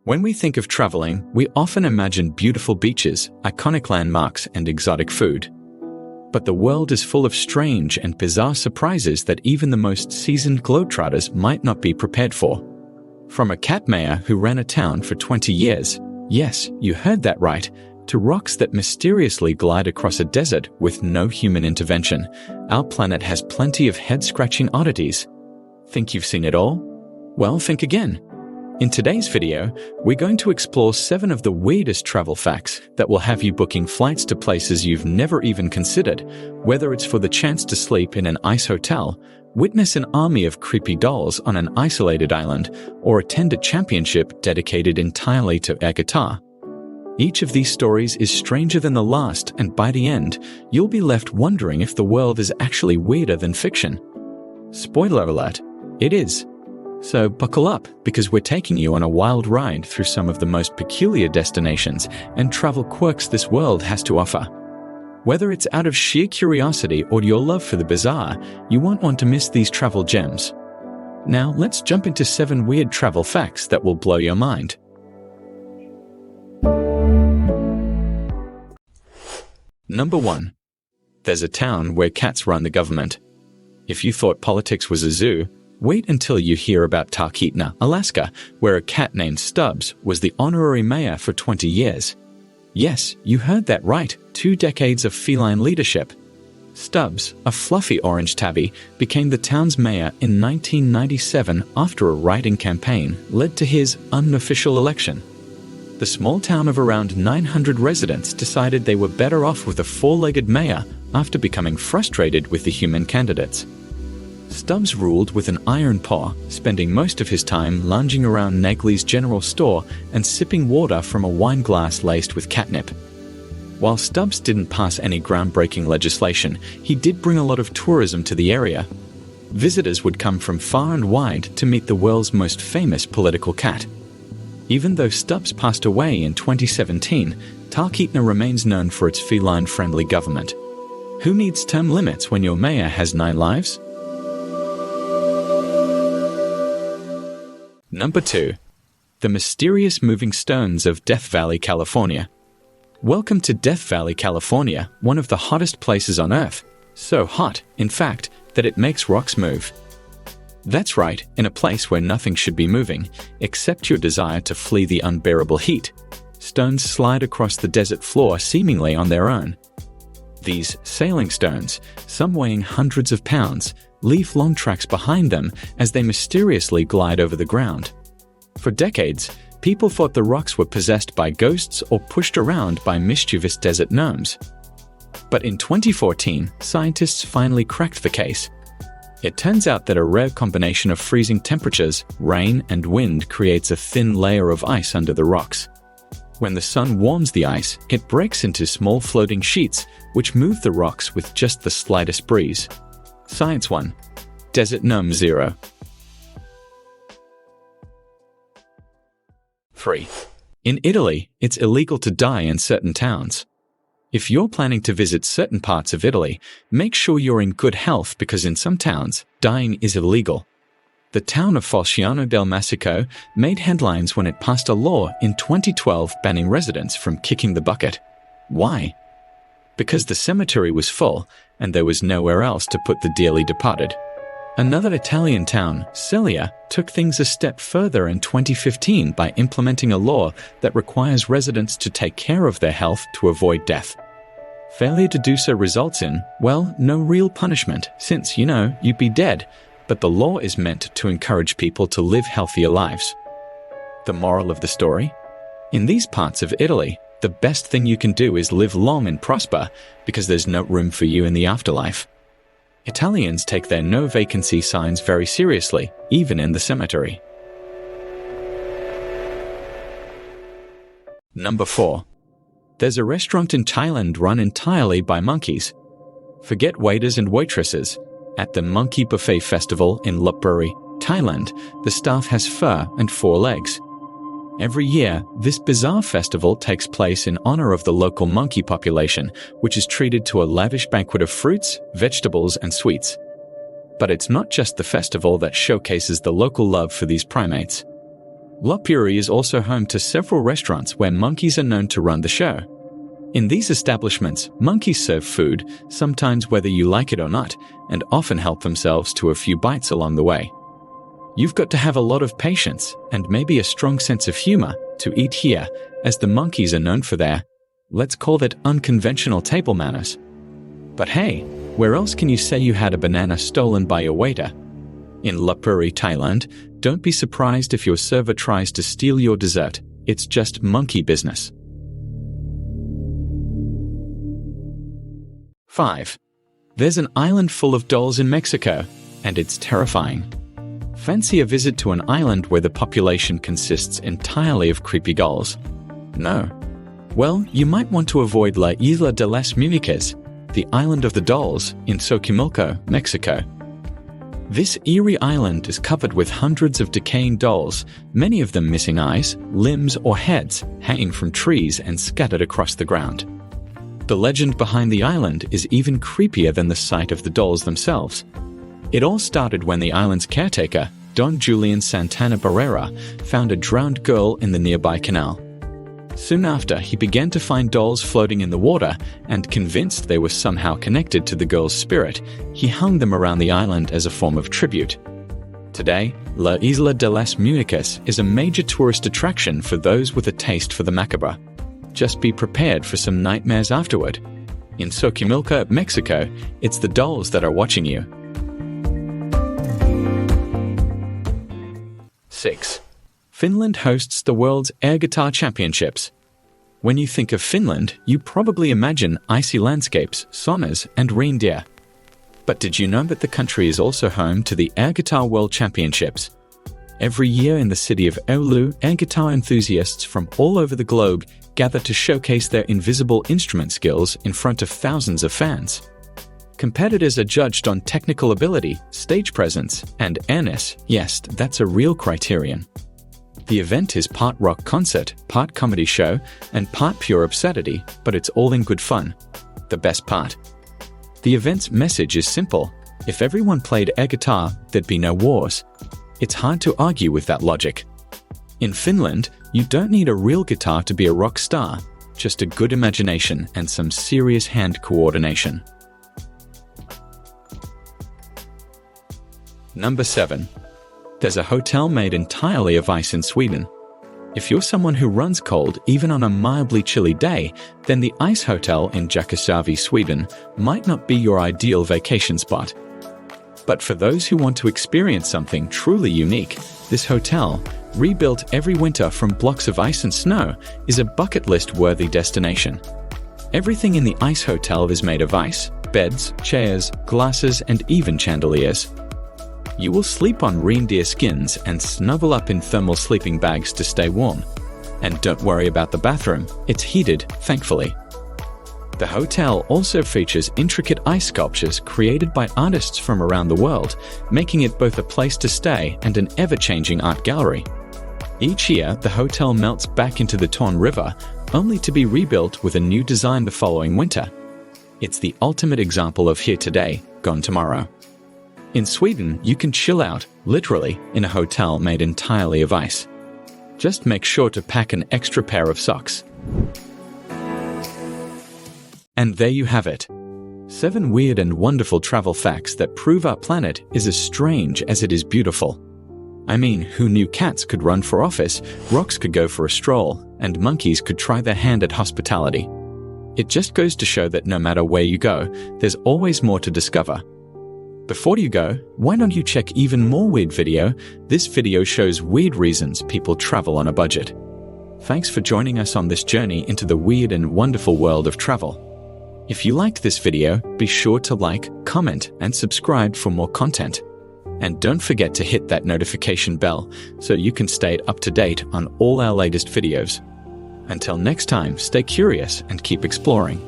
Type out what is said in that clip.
When we think of traveling, we often imagine beautiful beaches, iconic landmarks, and exotic food. But the world is full of strange and bizarre surprises that even the most seasoned globetrotters might not be prepared for. From a cat mayor who ran a town for 20 years, yes, you heard that right, to rocks that mysteriously glide across a desert with no human intervention, our planet has plenty of head-scratching oddities. Think you've seen it all? Well, think again. In today's video, we're going to explore 7 of the weirdest travel facts that will have you booking flights to places you've never even considered, whether it's for the chance to sleep in an ice hotel, witness an army of creepy dolls on an isolated island, or attend a championship dedicated entirely to air guitar. Each of these stories is stranger than the last, and by the end, you'll be left wondering if the world is actually weirder than fiction. Spoiler alert, it is. So buckle up, because we're taking you on a wild ride through some of the most peculiar destinations and travel quirks this world has to offer. Whether it's out of sheer curiosity or your love for the bizarre, you won't want to miss these travel gems. Now let's jump into 7 weird travel facts that will blow your mind. Number 1. There's a town where cats run the government. If you thought politics was a zoo, wait until you hear about Talkeetna, Alaska, where a cat named Stubbs was the honorary mayor for 20 years. Yes, you heard that right, 2 decades of feline leadership. Stubbs, a fluffy orange tabby, became the town's mayor in 1997 after a write-in campaign led to his unofficial election. The small town of around 900 residents decided they were better off with a 4-legged mayor after becoming frustrated with the human candidates. Stubbs ruled with an iron paw, spending most of his time lounging around Negley's general store and sipping water from a wine glass laced with catnip. While Stubbs didn't pass any groundbreaking legislation, he did bring a lot of tourism to the area. Visitors would come from far and wide to meet the world's most famous political cat. Even though Stubbs passed away in 2017, Talkeetna remains known for its feline-friendly government. Who needs term limits when your mayor has 9 lives? Number 2. The mysterious moving stones of Death Valley, California. Welcome to Death Valley, California, one of the hottest places on Earth. So hot, in fact, that it makes rocks move. That's right, in a place where nothing should be moving, except your desire to flee the unbearable heat. Stones slide across the desert floor seemingly on their own. These sailing stones, some weighing hundreds of pounds, leave long tracks behind them as they mysteriously glide over the ground. For decades, people thought the rocks were possessed by ghosts or pushed around by mischievous desert gnomes. But in 2014, scientists finally cracked the case. It turns out that a rare combination of freezing temperatures, rain, and wind creates a thin layer of ice under the rocks. When the sun warms the ice, it breaks into small floating sheets, which move the rocks with just the slightest breeze. Science 1. Desert Gnome 0. 3. In Italy, it's illegal to die in certain towns. If you're planning to visit certain parts of Italy, make sure you're in good health because in some towns, dying is illegal. The town of Falciano del Masico made headlines when it passed a law in 2012 banning residents from kicking the bucket. Why? Because the cemetery was full and there was nowhere else to put the dearly departed. Another Italian town, Celia, took things a step further in 2015 by implementing a law that requires residents to take care of their health to avoid death. Failure to do so results in, well, no real punishment, since, you'd be dead, but the law is meant to encourage people to live healthier lives. The moral of the story? In these parts of Italy, the best thing you can do is live long and prosper because there's no room for you in the afterlife. Italians take their no vacancy signs very seriously, even in the cemetery. Number 4. There's a restaurant in Thailand run entirely by monkeys. Forget waiters and waitresses. At the Monkey Buffet Festival in Lopburi, Thailand, the staff has fur and 4 legs. Every year, this bizarre festival takes place in honor of the local monkey population, which is treated to a lavish banquet of fruits, vegetables, and sweets. But it's not just the festival that showcases the local love for these primates. Lopburi is also home to several restaurants where monkeys are known to run the show. In these establishments, monkeys serve food, sometimes whether you like it or not, and often help themselves to a few bites along the way. You've got to have a lot of patience and maybe a strong sense of humor to eat here, as the monkeys are known for their, let's call it, unconventional table manners. But hey, where else can you say you had a banana stolen by your waiter? In Lopburi, Thailand, don't be surprised if your server tries to steal your dessert. It's just monkey business. 5. There's an island full of dolls in Mexico, and it's terrifying. Fancy a visit to an island where the population consists entirely of creepy dolls? No. Well, you might want to avoid La Isla de las Muñecas, the island of the dolls, in Xochimilco, Mexico. This eerie island is covered with hundreds of decaying dolls, many of them missing eyes, limbs, or heads, hanging from trees and scattered across the ground. The legend behind the island is even creepier than the sight of the dolls themselves. It all started when the island's caretaker, Don Julian Santana Barrera, found a drowned girl in the nearby canal. Soon after, he began to find dolls floating in the water, and convinced they were somehow connected to the girl's spirit, he hung them around the island as a form of tribute. Today, La Isla de las Muñecas is a major tourist attraction for those with a taste for the macabre. Just be prepared for some nightmares afterward. In Xochimilco, Mexico, it's the dolls that are watching you. 6. Finland hosts the world's air guitar championships. When you think of Finland, you probably imagine icy landscapes, saunas, and reindeer. But did you know that the country is also home to the Air Guitar World Championships? Every year in the city of Oulu, air guitar enthusiasts from all over the globe gather to showcase their invisible instrument skills in front of thousands of fans. Competitors are judged on technical ability, stage presence, and airness. Yes, that's a real criterion. The event is part rock concert, part comedy show, and part pure absurdity, but it's all in good fun. The best part. The event's message is simple. If everyone played air guitar, there'd be no wars. It's hard to argue with that logic. In Finland, you don't need a real guitar to be a rock star, just a good imagination and some serious hand coordination. Number 7. There's a hotel made entirely of ice in Sweden. If you're someone who runs cold even on a mildly chilly day, then the Ice Hotel in Jakusaavi, Sweden might not be your ideal vacation spot. But for those who want to experience something truly unique, this hotel, rebuilt every winter from blocks of ice and snow, is a bucket list-worthy destination. Everything in the Ice Hotel is made of ice: beds, chairs, glasses, and even chandeliers. You will sleep on reindeer skins and snuggle up in thermal sleeping bags to stay warm. And don't worry about the bathroom, it's heated, thankfully. The hotel also features intricate ice sculptures created by artists from around the world, making it both a place to stay and an ever-changing art gallery. Each year, the hotel melts back into the Torn River, only to be rebuilt with a new design the following winter. It's the ultimate example of here today, gone tomorrow. In Sweden, you can chill out, literally, in a hotel made entirely of ice. Just make sure to pack an extra pair of socks. And there you have it. 7 weird and wonderful travel facts that prove our planet is as strange as it is beautiful. I mean, who knew cats could run for office, rocks could go for a stroll, and monkeys could try their hand at hospitality? It just goes to show that no matter where you go, there's always more to discover. Before you go, why don't you check even more weird video? This video shows weird reasons people travel on a budget. Thanks for joining us on this journey into the weird and wonderful world of travel. If you liked this video, be sure to like, comment, and subscribe for more content. And don't forget to hit that notification bell so you can stay up to date on all our latest videos. Until next time, stay curious and keep exploring.